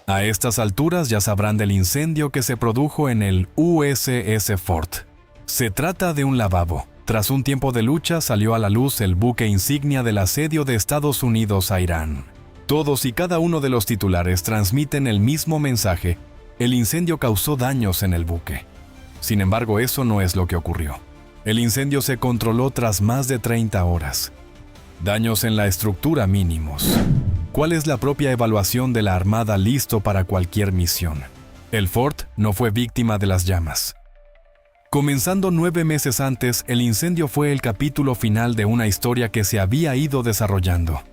A estas alturas ya sabrán del incendio que se produjo en el USS Ford. Se trata de un lavabo. Tras un tiempo de lucha salió a la luz el buque insignia del asedio de Estados Unidos a Irán. Todos y cada uno de los titulares transmiten el mismo mensaje: el incendio causó daños en el buque. Sin embargo, eso no es lo que ocurrió. El incendio se controló tras más de 30 horas. Daños en la estructura mínimos. ¿Cuál es la propia evaluación de la Armada listo para cualquier misión? El Ford no fue víctima de las llamas. Comenzando 9 meses antes, el incendio fue el capítulo final de una historia que se había ido desarrollando.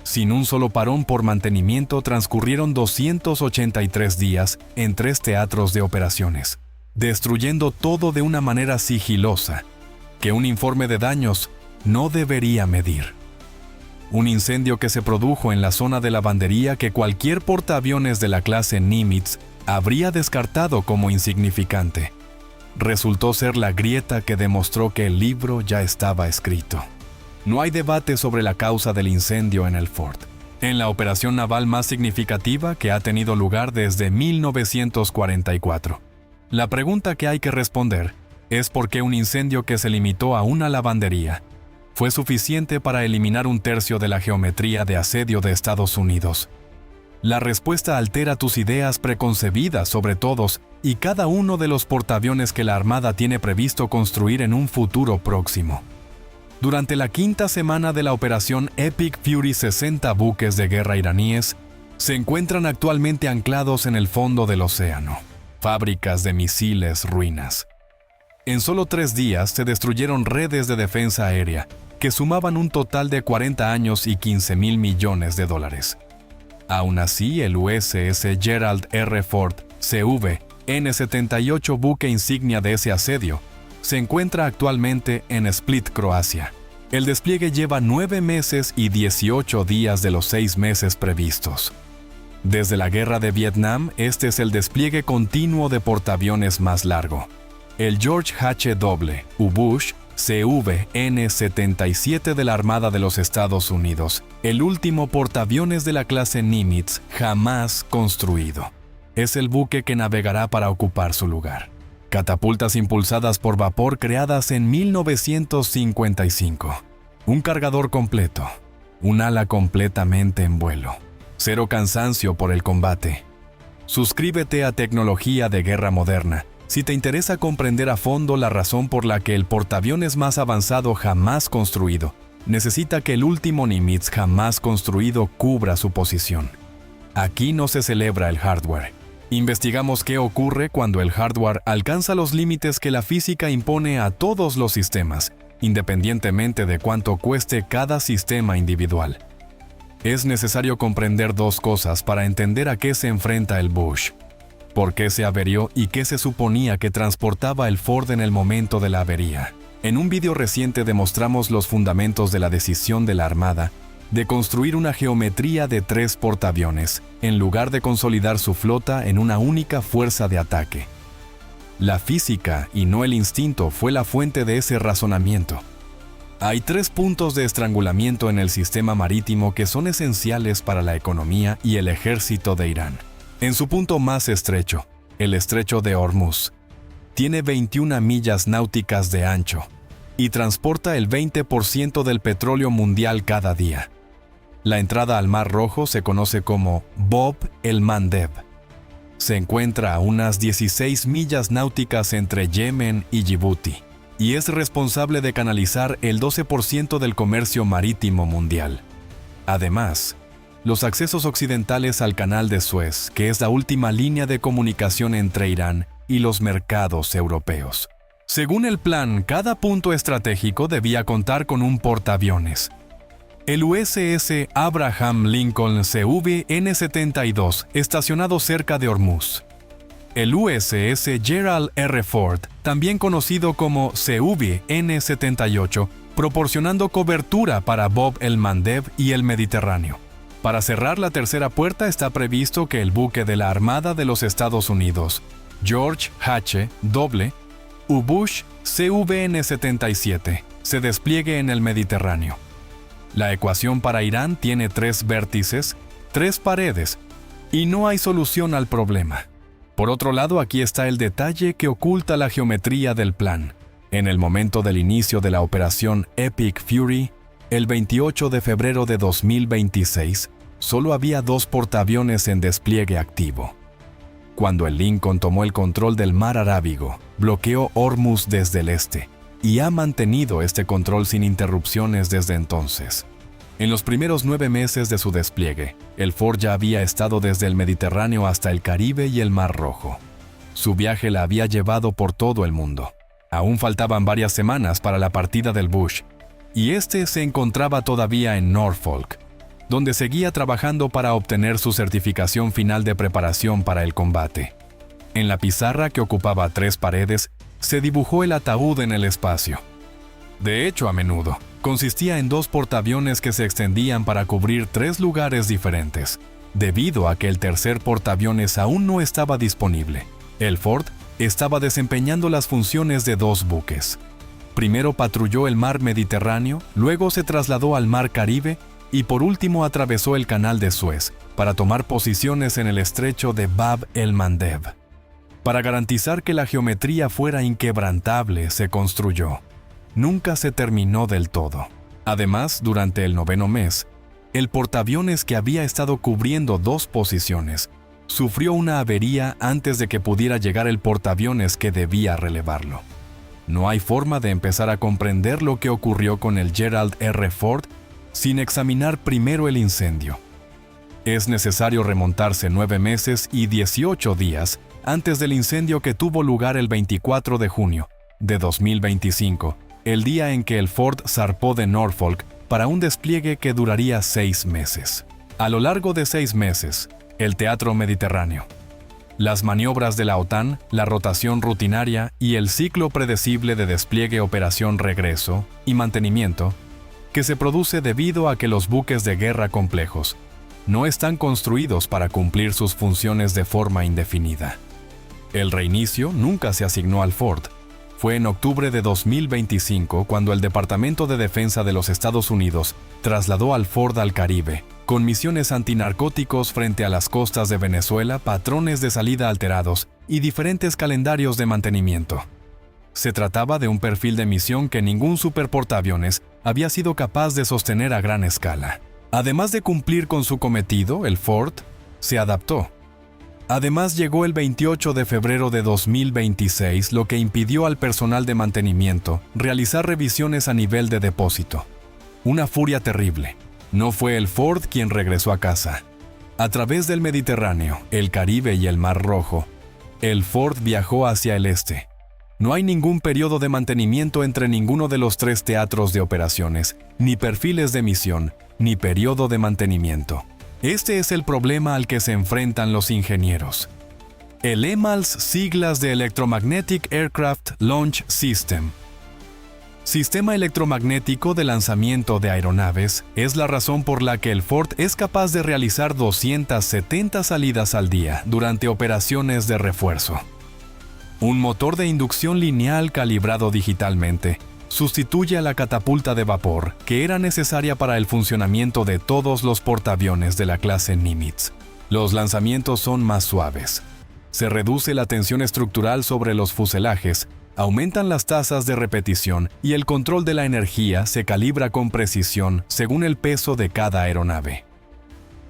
Sin un solo parón por mantenimiento, transcurrieron 283 días en 3 teatros de operaciones, destruyendo todo de una manera sigilosa, que un informe de daños no debería medir. Un incendio que se produjo en la zona de lavandería que cualquier portaaviones de la clase Nimitz habría descartado como insignificante. Resultó ser la grieta que demostró que el libro ya estaba escrito. No hay debate sobre la causa del incendio en el Ford. En la operación naval más significativa que ha tenido lugar desde 1944. La pregunta que hay que responder es por qué un incendio que se limitó a una lavandería fue suficiente para eliminar 1/3 de la geometría de asedio de Estados Unidos. La respuesta altera tus ideas preconcebidas sobre todos y cada uno de los portaaviones que la Armada tiene previsto construir en un futuro próximo. Durante la 5ª semana de la operación Epic Fury, 60 buques de guerra iraníes se encuentran actualmente anclados en el fondo del océano. Fábricas de misiles ruinas. En solo 3 días se destruyeron redes de defensa aérea que sumaban un total de 40 años y $15,000 millones. Aún así, el USS Gerald R. Ford CV-N78, buque insignia de ese asedio, se encuentra actualmente en Split, Croacia. El despliegue lleva 9 meses y 18 días de los 6 meses previstos. Desde la guerra de Vietnam, este es el despliegue continuo de portaaviones más largo. El George H.W. Bush CV-N77 de la Armada de los Estados Unidos, el último portaaviones de la clase Nimitz jamás construido. Es el buque que navegará para ocupar su lugar. Catapultas impulsadas por vapor creadas en 1955. Un cargador completo. Un ala completamente en vuelo. Cero cansancio por el combate. Suscríbete a Tecnología de Guerra Moderna si te interesa comprender a fondo la razón por la que el portaaviones más avanzado jamás construido necesita que el último Nimitz jamás construido cubra su posición. Aquí no se celebra el hardware. Investigamos qué ocurre cuando el hardware alcanza los límites que la física impone a todos los sistemas, independientemente de cuánto cueste cada sistema individual. Es necesario comprender 2 cosas para entender a qué se enfrenta el Bush. ¿Por qué se averió y qué se suponía que transportaba el Ford en el momento de la avería? En un video reciente demostramos los fundamentos de la decisión de la Armada de construir una geometría de 3 portaaviones, en lugar de consolidar su flota en una única fuerza de ataque. La física y no el instinto fue la fuente de ese razonamiento. Hay 3 puntos de estrangulamiento en el sistema marítimo que son esenciales para la economía y el ejército de Irán. En su punto más estrecho, el estrecho de Hormuz, tiene 21 millas náuticas de ancho y transporta el 20% del petróleo mundial cada día. La entrada al Mar Rojo se conoce como Bab el-Mandeb. Se encuentra a unas 16 millas náuticas entre Yemen y Djibouti y es responsable de canalizar el 12% del comercio marítimo mundial. Además, los accesos occidentales al Canal de Suez, que es la última línea de comunicación entre Irán y los mercados europeos. Según el plan, cada punto estratégico debía contar con un portaaviones. El USS Abraham Lincoln CV-N72, estacionado cerca de Hormuz. El USS Gerald R. Ford, también conocido como CV-N78, proporcionando cobertura para Bab el-Mandeb y el Mediterráneo. Para cerrar la tercera puerta está previsto que el buque de la Armada de los Estados Unidos, George H.W. Bush CV-N77, se despliegue en el Mediterráneo. La ecuación para Irán tiene 3 vértices, 3 paredes, y no hay solución al problema. Por otro lado, aquí está el detalle que oculta la geometría del plan. En el momento del inicio de la operación Epic Fury, el 28 de febrero de 2026, solo había 2 portaaviones en despliegue activo. Cuando el Lincoln tomó el control del mar Arábigo, bloqueó Hormuz desde el este y ha mantenido este control sin interrupciones desde entonces. En los primeros 9 meses de su despliegue, el Ford ya había estado desde el Mediterráneo hasta el Caribe y el Mar Rojo. Su viaje la había llevado por todo el mundo. Aún faltaban varias semanas para la partida del Bush, y este se encontraba todavía en Norfolk, donde seguía trabajando para obtener su certificación final de preparación para el combate. En la pizarra, que ocupaba 3 paredes, se dibujó el ataúd en el espacio. De hecho, a menudo, consistía en 2 portaaviones que se extendían para cubrir 3 lugares diferentes, debido a que el tercer portaaviones aún no estaba disponible. El Ford estaba desempeñando las funciones de 2 buques. Primero patrulló el mar Mediterráneo, luego se trasladó al mar Caribe y por último atravesó el canal de Suez para tomar posiciones en el estrecho de Bab el-Mandeb. Para garantizar que la geometría fuera inquebrantable, se construyó. Nunca se terminó del todo. Además, durante el 9º mes, el portaaviones que había estado cubriendo 2 posiciones sufrió una avería antes de que pudiera llegar el portaaviones que debía relevarlo. No hay forma de empezar a comprender lo que ocurrió con el Gerald R. Ford sin examinar primero el incendio. Es necesario remontarse 9 meses y 18 días antes del incendio que tuvo lugar el 24 de junio de 2025, el día en que el Ford zarpó de Norfolk para un despliegue que duraría 6 meses. A lo largo de 6 meses, el teatro mediterráneo, las maniobras de la OTAN, la rotación rutinaria y el ciclo predecible de despliegue, operación, regreso y mantenimiento, que se produce debido a que los buques de guerra complejos no están construidos para cumplir sus funciones de forma indefinida. El reinicio nunca se asignó al Ford. Fue en octubre de 2025 cuando el Departamento de Defensa de los Estados Unidos trasladó al Ford al Caribe, con misiones antinarcóticos frente a las costas de Venezuela, patrones de salida alterados y diferentes calendarios de mantenimiento. Se trataba de un perfil de misión que ningún superportaaviones había sido capaz de sostener a gran escala. Además de cumplir con su cometido, el Ford se adaptó. Además, llegó el 28 de febrero de 2026, lo que impidió al personal de mantenimiento realizar revisiones a nivel de depósito. Una furia terrible. No fue el Ford quien regresó a casa. A través del Mediterráneo, el Caribe y el Mar Rojo, el Ford viajó hacia el este. No hay ningún periodo de mantenimiento entre ninguno de los 3 teatros de operaciones, ni perfiles de misión, ni periodo de mantenimiento. Este es el problema al que se enfrentan los ingenieros. El EMALS, siglas de Electromagnetic Aircraft Launch System. Sistema electromagnético de lanzamiento de aeronaves es la razón por la que el Ford es capaz de realizar 270 salidas al día durante operaciones de refuerzo. Un motor de inducción lineal calibrado digitalmente sustituye a la catapulta de vapor que era necesaria para el funcionamiento de todos los portaaviones de la clase Nimitz. Los lanzamientos son más suaves. Se reduce la tensión estructural sobre los fuselajes, aumentan las tasas de repetición y el control de la energía se calibra con precisión según el peso de cada aeronave.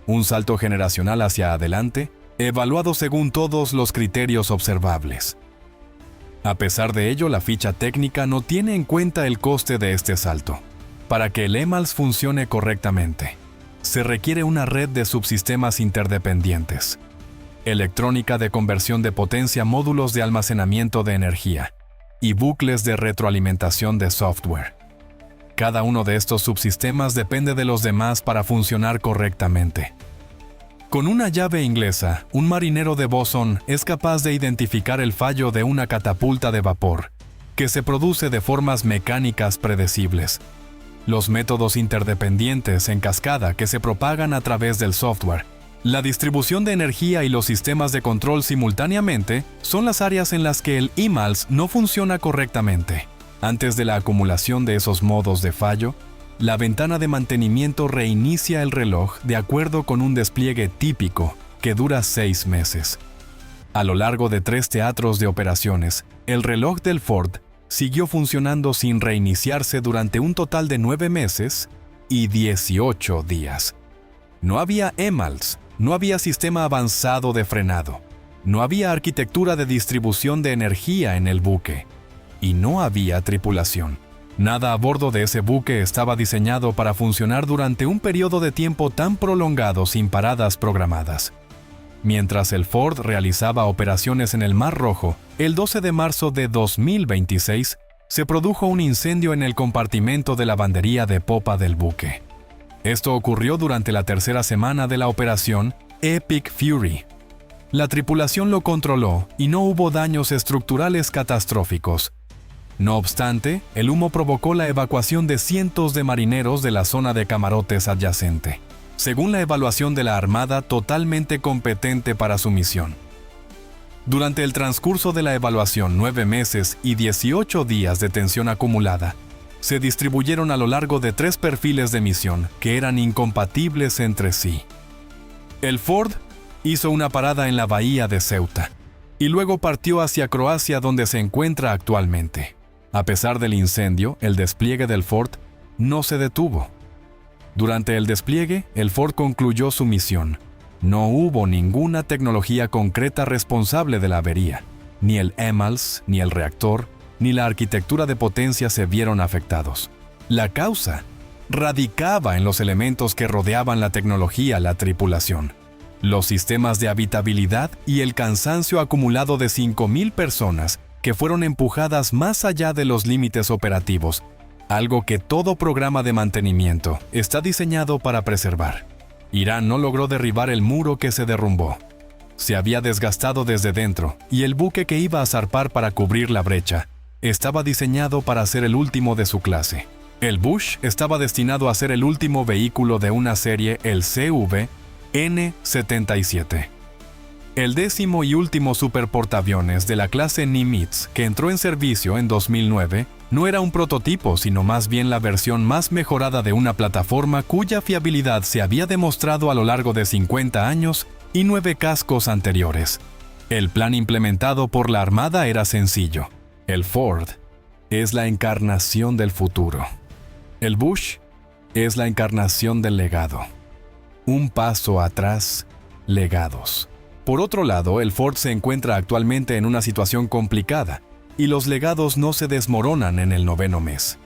Un salto generacional hacia adelante, evaluado según todos los criterios observables. A pesar de ello, la ficha técnica no tiene en cuenta el coste de este salto. Para que el EMALS funcione correctamente, se requiere una red de subsistemas interdependientes, electrónica de conversión de potencia, módulos de almacenamiento de energía y bucles de retroalimentación de software. Cada uno de estos subsistemas depende de los demás para funcionar correctamente. Con una llave inglesa, un marinero de Boston es capaz de identificar el fallo de una catapulta de vapor, que se produce de formas mecánicas predecibles. Los métodos interdependientes en cascada que se propagan a través del software, la distribución de energía y los sistemas de control simultáneamente son las áreas en las que el EMALS no funciona correctamente. Antes de la acumulación de esos modos de fallo, la ventana de mantenimiento reinicia el reloj de acuerdo con un despliegue típico que dura 6 meses. A lo largo de 3 teatros de operaciones, el reloj del Ford siguió funcionando sin reiniciarse durante un total de 9 meses y 18 días. No había EMALS, no había sistema avanzado de frenado, no había arquitectura de distribución de energía en el buque, y no había tripulación. Nada a bordo de ese buque estaba diseñado para funcionar durante un periodo de tiempo tan prolongado sin paradas programadas. Mientras el Ford realizaba operaciones en el Mar Rojo, el 12 de marzo de 2026 se produjo un incendio en el compartimento de lavandería de popa del buque. Esto ocurrió durante la tercera semana de la operación Epic Fury. La tripulación lo controló y no hubo daños estructurales catastróficos. No obstante, el humo provocó la evacuación de cientos de marineros de la zona de camarotes adyacente, según la evaluación de la Armada totalmente competente para su misión. Durante el transcurso de la evaluación, 9 meses y 18 días de tensión acumulada se distribuyeron a lo largo de 3 perfiles de misión que eran incompatibles entre sí. El Ford hizo una parada en la bahía de Ceuta y luego partió hacia Croacia, donde se encuentra actualmente. A pesar del incendio, el despliegue del Ford no se detuvo. Durante el despliegue, el Ford concluyó su misión. No hubo ninguna tecnología concreta responsable de la avería. Ni el EMALS, ni el reactor, ni la arquitectura de potencia se vieron afectados. La causa radicaba en los elementos que rodeaban la tecnología, la tripulación, los sistemas de habitabilidad y el cansancio acumulado de 5,000 personas que fueron empujadas más allá de los límites operativos, algo que todo programa de mantenimiento está diseñado para preservar. Irán no logró derribar el muro que se derrumbó. Se había desgastado desde dentro y el buque que iba a zarpar para cubrir la brecha estaba diseñado para ser el último de su clase. El Bush estaba destinado a ser el último vehículo de una serie, el CV-N-77. El 10º y último superportaaviones de la clase Nimitz, que entró en servicio en 2009, no era un prototipo, sino más bien la versión más mejorada de una plataforma cuya fiabilidad se había demostrado a lo largo de 50 años y 9 cascos anteriores. El plan implementado por la Armada era sencillo. El Ford es la encarnación del futuro. El Bush es la encarnación del legado. Un paso atrás, legados. Por otro lado, el Ford se encuentra actualmente en una situación complicada y los legados no se desmoronan en el 9º mes.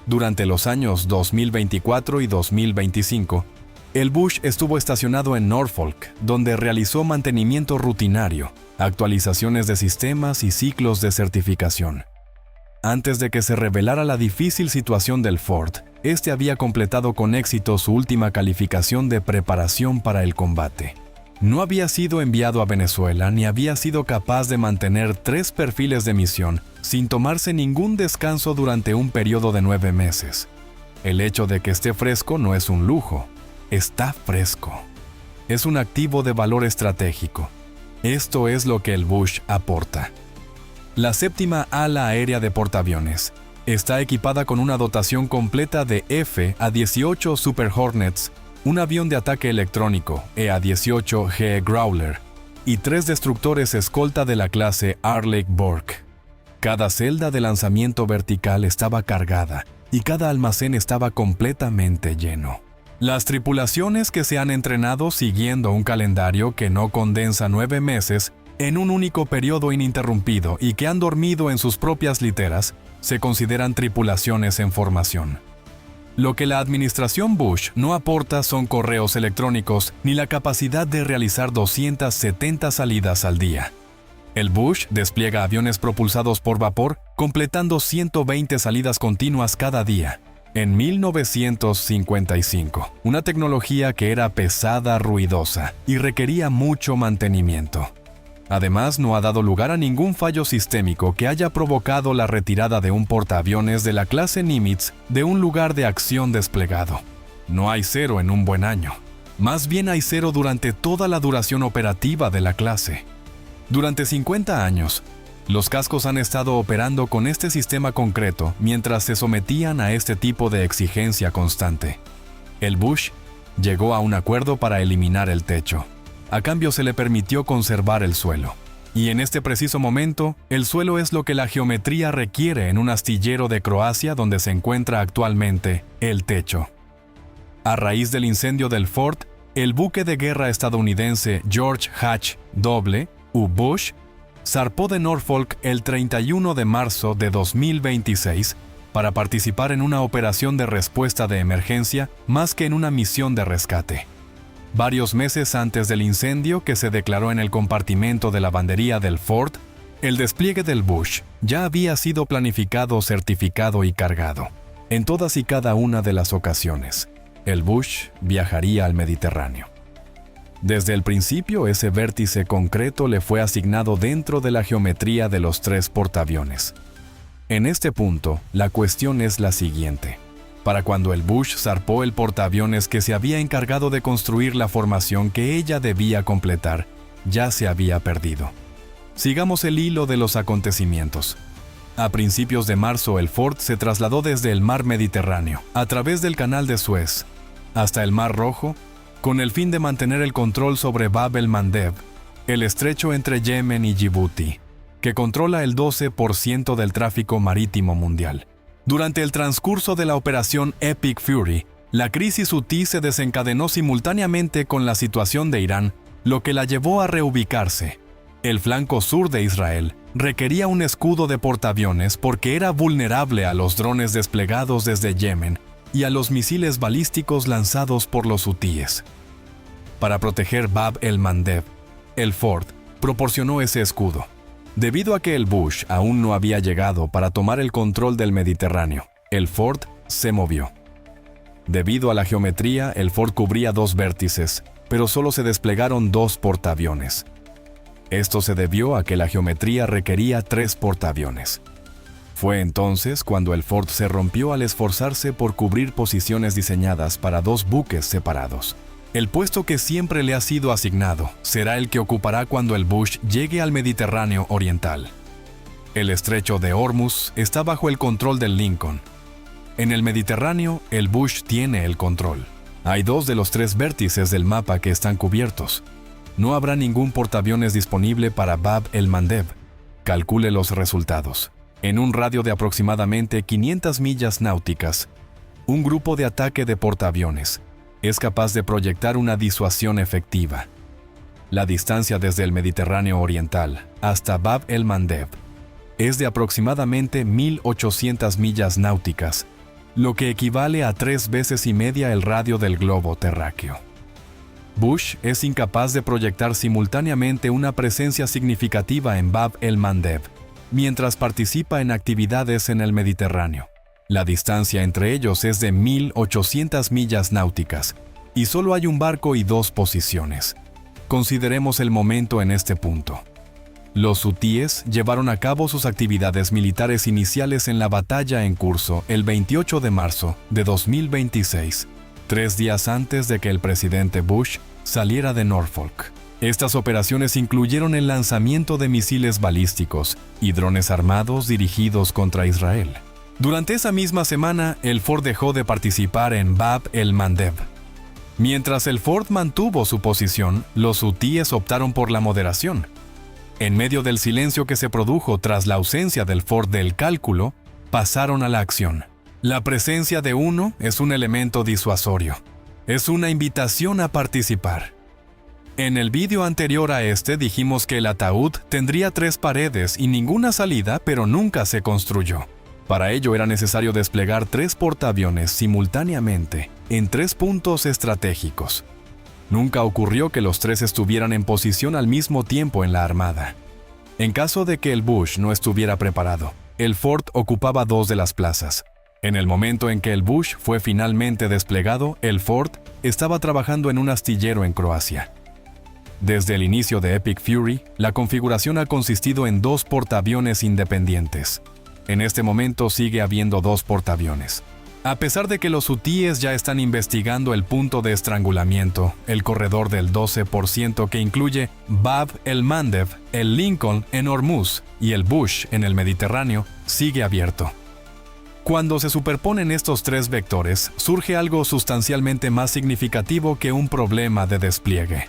Durante los años 2024 y 2025, el Bush estuvo estacionado en Norfolk, donde realizó mantenimiento rutinario, actualizaciones de sistemas y ciclos de certificación. Antes de que se revelara la difícil situación del Ford, este había completado con éxito su última calificación de preparación para el combate. No había sido enviado a Venezuela ni había sido capaz de mantener 3 perfiles de misión sin tomarse ningún descanso durante un periodo de 9 meses. El hecho de que esté fresco no es un lujo, está fresco. Es un activo de valor estratégico. Esto es lo que el Bush aporta. La 7ª ala aérea de portaaviones está equipada con una dotación completa de F-A-18 Super Hornets, un avión de ataque electrónico EA-18G Growler y 3 destructores escolta de la clase Arleigh Burke. Cada celda de lanzamiento vertical estaba cargada y cada almacén estaba completamente lleno. Las tripulaciones que se han entrenado siguiendo un calendario que no condensa 9 meses en un único periodo ininterrumpido y que han dormido en sus propias literas se consideran tripulaciones en formación. Lo que la administración Bush no aporta son correos electrónicos ni la capacidad de realizar 270 salidas al día. El Bush despliega aviones propulsados por vapor, completando 120 salidas continuas cada día. En 1955, una tecnología que era pesada, ruidosa y requería mucho mantenimiento. Además, no ha dado lugar a ningún fallo sistémico que haya provocado la retirada de un portaaviones de la clase Nimitz de un lugar de acción desplegado. No hay 0 en un buen año. Más bien hay 0 durante toda la duración operativa de la clase. Durante 50 años, los cascos han estado operando con este sistema concreto mientras se sometían a este tipo de exigencia constante. El Bush llegó a un acuerdo para eliminar el techo. A cambio se le permitió conservar el suelo. Y en este preciso momento, el suelo es lo que la geometría requiere en un astillero de Croacia donde se encuentra actualmente el techo. A raíz del incendio del Ford, el buque de guerra estadounidense George H.W. Bush zarpó de Norfolk el 31 de marzo de 2026 para participar en una operación de respuesta de emergencia más que en una misión de rescate. Varios meses antes del incendio que se declaró en el compartimento de lavandería del Ford, el despliegue del Bush ya había sido planificado, certificado y cargado. En todas y cada una de las ocasiones, el Bush viajaría al Mediterráneo. Desde el principio, ese vértice concreto le fue asignado dentro de la geometría de los 3 portaaviones. En este punto, la cuestión es la siguiente. Para cuando el Bush zarpó el portaaviones que se había encargado de construir la formación que ella debía completar, ya se había perdido. Sigamos el hilo de los acontecimientos. A principios de marzo, el Ford se trasladó desde el mar Mediterráneo, a través del canal de Suez, hasta el Mar Rojo, con el fin de mantener el control sobre Bab el-Mandeb, el estrecho entre Yemen y Djibouti, que controla el 12% del tráfico marítimo mundial. Durante el transcurso de la operación Epic Fury, la crisis hutí se desencadenó simultáneamente con la situación de Irán, lo que la llevó a reubicarse. El flanco sur de Israel requería un escudo de portaaviones porque era vulnerable a los drones desplegados desde Yemen y a los misiles balísticos lanzados por los hutíes. Para proteger Bab el-Mandeb, el Ford proporcionó ese escudo. Debido a que el Bush aún no había llegado para tomar el control del Mediterráneo, el Ford se movió. Debido a la geometría, el Ford cubría 2 vértices, pero solo se desplegaron 2 portaaviones. Esto se debió a que la geometría requería 3 portaaviones. Fue entonces cuando el Ford se rompió al esforzarse por cubrir posiciones diseñadas para 2 buques separados. El puesto que siempre le ha sido asignado será el que ocupará cuando el Bush llegue al Mediterráneo Oriental. El estrecho de Hormuz está bajo el control del Lincoln. En el Mediterráneo, el Bush tiene el control. Hay 2 de los 3 vértices del mapa que están cubiertos. No habrá ningún portaaviones disponible para Bab el-Mandeb. Calcule los resultados. En un radio de aproximadamente 500 millas náuticas, un grupo de ataque de portaaviones es capaz de proyectar una disuasión efectiva. La distancia desde el Mediterráneo Oriental hasta Bab el-Mandeb es de aproximadamente 1.800 millas náuticas, lo que equivale a 3 veces y media el radio del globo terráqueo. Bush es incapaz de proyectar simultáneamente una presencia significativa en Bab el-Mandeb, mientras participa en actividades en el Mediterráneo. La distancia entre ellos es de 1.800 millas náuticas, y solo hay un barco y 2 posiciones. Consideremos el momento en este punto. Los hutíes llevaron a cabo sus actividades militares iniciales en la batalla en curso el 28 de marzo de 2026, 3 días antes de que el presidente Bush saliera de Norfolk. Estas operaciones incluyeron el lanzamiento de misiles balísticos y drones armados dirigidos contra Israel. Durante esa misma semana, el Ford dejó de participar en Bab el-Mandeb. Mientras el Ford mantuvo su posición, los hutíes optaron por la moderación. En medio del silencio que se produjo tras la ausencia del Ford del cálculo, pasaron a la acción. La presencia de uno es un elemento disuasorio. Es una invitación a participar. En el vídeo anterior a este dijimos que el ataúd tendría 3 paredes y ninguna salida, pero nunca se construyó. Para ello era necesario desplegar 3 portaaviones simultáneamente en 3 puntos estratégicos. Nunca ocurrió que los 3 estuvieran en posición al mismo tiempo en la armada. En caso de que el Bush no estuviera preparado, el Ford ocupaba 2 de las plazas. En el momento en que el Bush fue finalmente desplegado, el Ford estaba trabajando en un astillero en Croacia. Desde el inicio de Epic Fury, la configuración ha consistido en 2 portaaviones independientes. En este momento sigue habiendo 2 portaaviones. A pesar de que los hutíes ya están investigando el punto de estrangulamiento, el corredor del 12% que incluye Bab el-Mandeb, el Lincoln en Hormuz y el Bush en el Mediterráneo, sigue abierto. Cuando se superponen estos 3 vectores, surge algo sustancialmente más significativo que un problema de despliegue.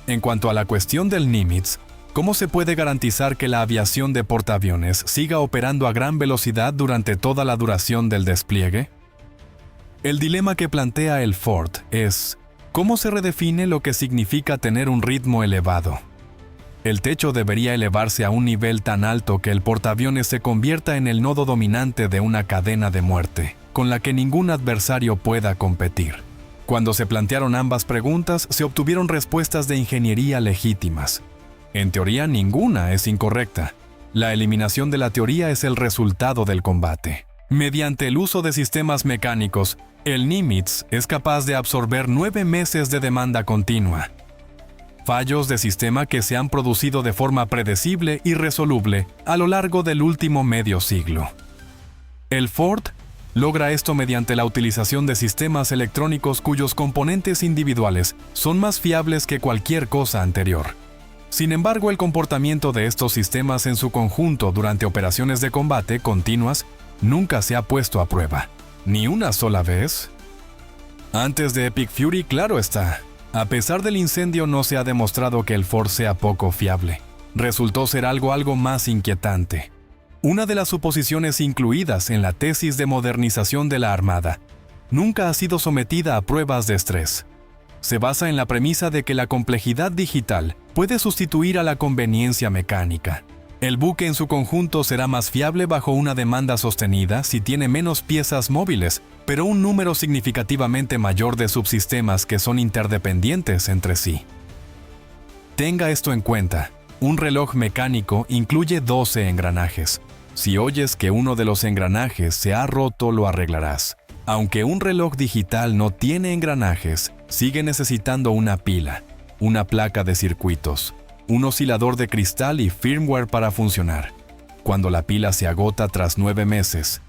En cuanto a la cuestión del Nimitz, ¿cómo se puede garantizar que la aviación de portaaviones siga operando a gran velocidad durante toda la duración del despliegue? El dilema que plantea el Ford es, ¿cómo se redefine lo que significa tener un ritmo elevado? El techo debería elevarse a un nivel tan alto que el portaaviones se convierta en el nodo dominante de una cadena de muerte, con la que ningún adversario pueda competir. Cuando se plantearon ambas preguntas, se obtuvieron respuestas de ingeniería legítimas. En teoría, ninguna es incorrecta. La eliminación de la teoría es el resultado del combate. Mediante el uso de sistemas mecánicos, el Nimitz es capaz de absorber 9 meses de demanda continua. Fallos de sistema que se han producido de forma predecible y resoluble a lo largo del último medio siglo. El Ford logra esto mediante la utilización de sistemas electrónicos cuyos componentes individuales son más fiables que cualquier cosa anterior. Sin embargo, el comportamiento de estos sistemas en su conjunto durante operaciones de combate continuas nunca se ha puesto a prueba. ¿Ni una sola vez? Antes de Epic Fury, claro está. A pesar del incendio, no se ha demostrado que el Ford sea poco fiable. Resultó ser algo más inquietante. Una de las suposiciones incluidas en la tesis de modernización de la Armada nunca ha sido sometida a pruebas de estrés. Se basa en la premisa de que la complejidad digital puede sustituir a la conveniencia mecánica. El buque en su conjunto será más fiable bajo una demanda sostenida si tiene menos piezas móviles, pero un número significativamente mayor de subsistemas que son interdependientes entre sí. Tenga esto en cuenta. Un reloj mecánico incluye 12 engranajes. Si oyes que uno de los engranajes se ha roto, lo arreglarás. Aunque un reloj digital no tiene engranajes, sigue necesitando una pila, una placa de circuitos, un oscilador de cristal y firmware para funcionar. Cuando la pila se agota tras 9 meses,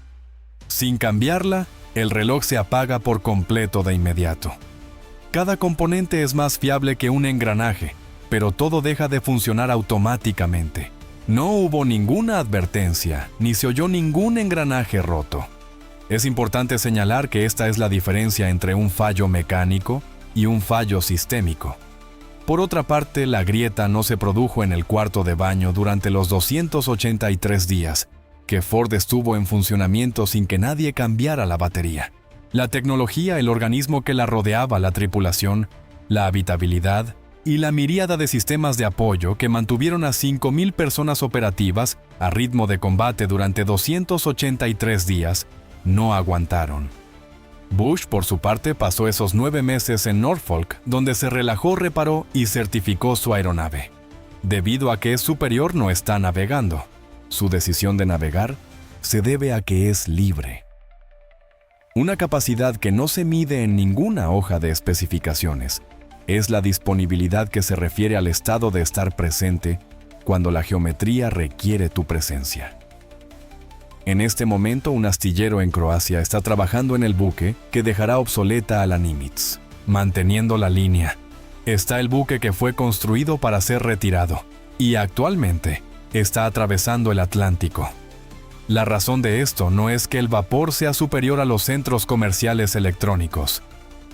sin cambiarla, el reloj se apaga por completo de inmediato. Cada componente es más fiable que un engranaje, pero todo deja de funcionar automáticamente. No hubo ninguna advertencia, ni se oyó ningún engranaje roto. Es importante señalar que esta es la diferencia entre un fallo mecánico y un fallo sistémico. Por otra parte, la grieta no se produjo en el cuarto de baño durante los 283 días que Ford estuvo en funcionamiento sin que nadie cambiara la batería. La tecnología, el organismo que la rodeaba, la tripulación, la habitabilidad y la miríada de sistemas de apoyo que mantuvieron a 5.000 personas operativas a ritmo de combate durante 283 días, no aguantaron. Bush, por su parte, pasó esos 9 meses en Norfolk, donde se relajó, reparó y certificó su aeronave. Debido a que es superior, no está navegando. Su decisión de navegar se debe a que es libre. Una capacidad que no se mide en ninguna hoja de especificaciones es la disponibilidad que se refiere al estado de estar presente cuando la geometría requiere tu presencia. En este momento, un astillero en Croacia está trabajando en el buque que dejará obsoleta a la Nimitz. Manteniendo la línea, está el buque que fue construido para ser retirado y actualmente está atravesando el Atlántico. La razón de esto no es que el vapor sea superior a los centros comerciales electrónicos.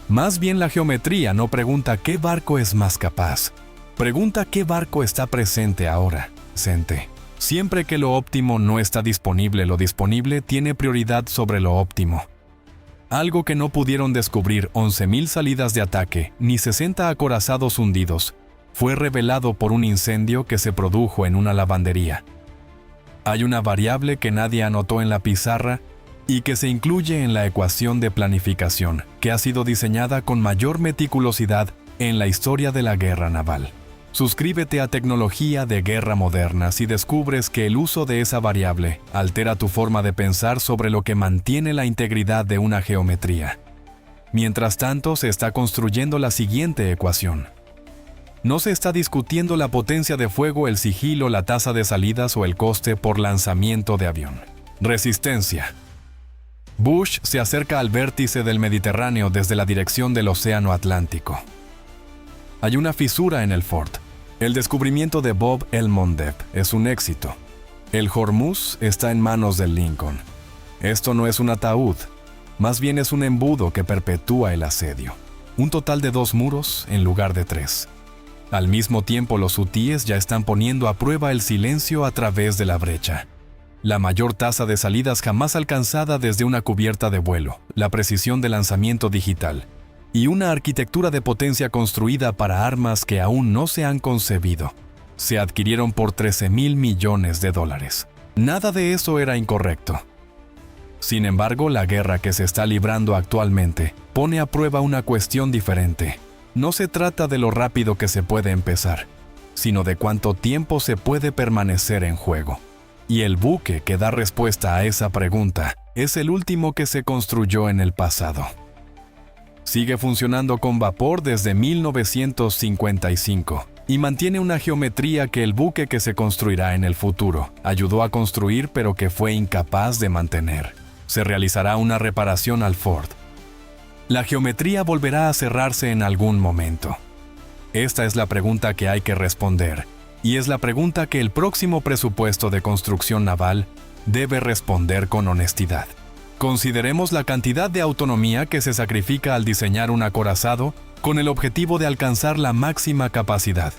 Más bien, la geometría no pregunta qué barco es más capaz. Pregunta qué barco está presente ahora, Sente. Siempre que lo óptimo no está disponible, lo disponible tiene prioridad sobre lo óptimo. Algo que no pudieron descubrir 11.000 salidas de ataque ni 60 acorazados hundidos fue revelado por un incendio que se produjo en una lavandería. Hay una variable que nadie anotó en la pizarra y que se incluye en la ecuación de planificación, que ha sido diseñada con mayor meticulosidad en la historia de la guerra naval. Suscríbete a Tecnología de Guerra Moderna si descubres que el uso de esa variable altera tu forma de pensar sobre lo que mantiene la integridad de una geometría. Mientras tanto, se está construyendo la siguiente ecuación. No se está discutiendo la potencia de fuego, el sigilo, la tasa de salidas o el coste por lanzamiento de avión. Resistencia. Bush se acerca al vértice del Mediterráneo desde la dirección del Océano Atlántico. Hay una fisura en el Ford. El descubrimiento de Bob Elmondepp es un éxito. El Hormuz está en manos del Lincoln. Esto no es un ataúd, más bien es un embudo que perpetúa el asedio. Un total de 2 muros en lugar de 3. Al mismo tiempo, los hutíes ya están poniendo a prueba el silencio a través de la brecha. La mayor tasa de salidas jamás alcanzada desde una cubierta de vuelo, la precisión de lanzamiento digital y una arquitectura de potencia construida para armas que aún no se han concebido, se adquirieron por $13,000 millones. Nada de eso era incorrecto. Sin embargo, la guerra que se está librando actualmente pone a prueba una cuestión diferente. No se trata de lo rápido que se puede empezar, sino de cuánto tiempo se puede permanecer en juego. Y el buque que da respuesta a esa pregunta es el último que se construyó en el pasado. Sigue funcionando con vapor desde 1955 y mantiene una geometría que el buque que se construirá en el futuro ayudó a construir pero que fue incapaz de mantener. Se realizará una reparación al Ford. La geometría volverá a cerrarse en algún momento. Esta es la pregunta que hay que responder, y es la pregunta que el próximo presupuesto de construcción naval debe responder con honestidad. Consideremos la cantidad de autonomía que se sacrifica al diseñar un acorazado con el objetivo de alcanzar la máxima capacidad.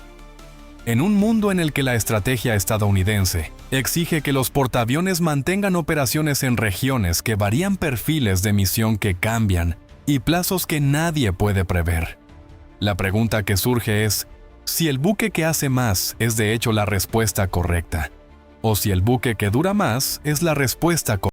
En un mundo en el que la estrategia estadounidense exige que los portaaviones mantengan operaciones en regiones que varían, perfiles de misión que cambian y plazos que nadie puede prever, la pregunta que surge es si el buque que hace más es de hecho la respuesta correcta, o si el buque que dura más es la respuesta correcta.